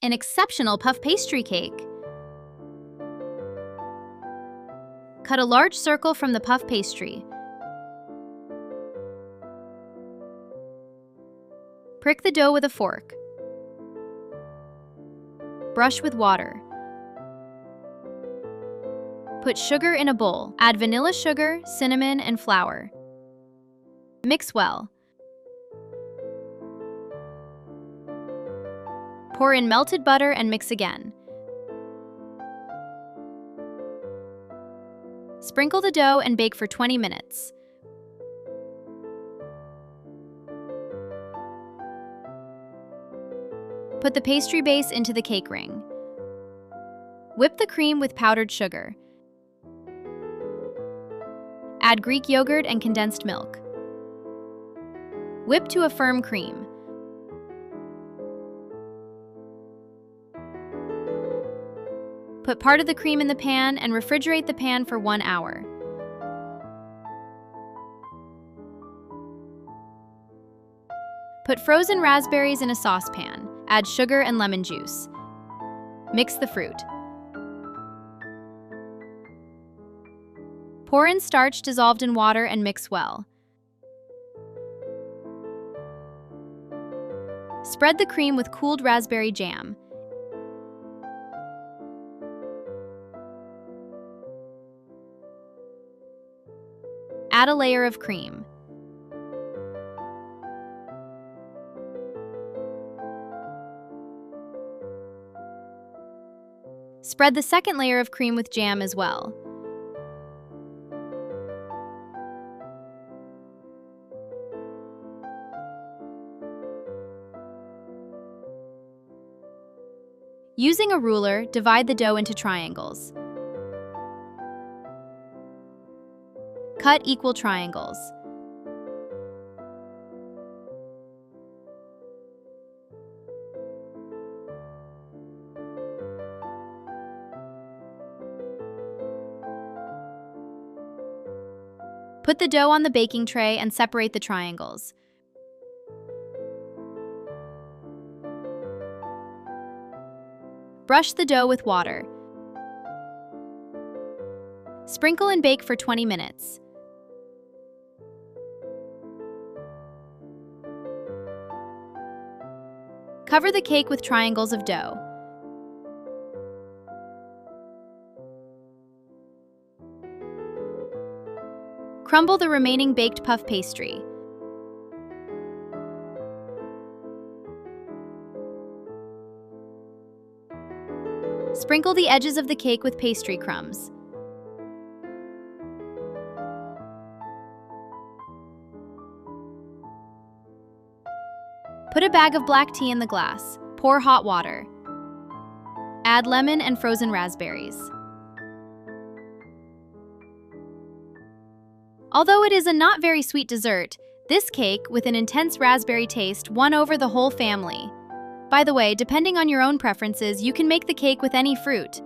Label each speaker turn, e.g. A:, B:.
A: An exceptional puff pastry cake. Cut a large circle from the puff pastry. Prick the dough with a fork. Brush with water. Put sugar in a bowl. Add vanilla sugar, cinnamon, and flour. Mix well. Pour in melted butter and mix again. Sprinkle the dough and bake for 20 minutes. Put the pastry base into the cake ring. Whip the cream with powdered sugar. Add Greek yogurt and condensed milk. Whip to a firm cream. Put part of the cream in the pan and refrigerate the pan for 1 hour. Put frozen raspberries in a saucepan. Add sugar and lemon juice. Mix the fruit. Pour in starch dissolved in water and mix well. Spread the cream with cooled raspberry jam. Add a layer of cream. Spread the second layer of cream with jam as well. Using a ruler, divide the dough into triangles. Cut equal triangles. Put the dough on the baking tray and separate the triangles. Brush the dough with water. Sprinkle and bake for 20 minutes. Cover the cake with triangles of dough. Crumble the remaining baked puff pastry. Sprinkle the edges of the cake with pastry crumbs. Put a bag of black tea in the glass. Pour hot water. Add lemon and frozen raspberries. Although it is a not very sweet dessert, this cake, with an intense raspberry taste, won over the whole family. By the way, depending on your own preferences, you can make the cake with any fruit.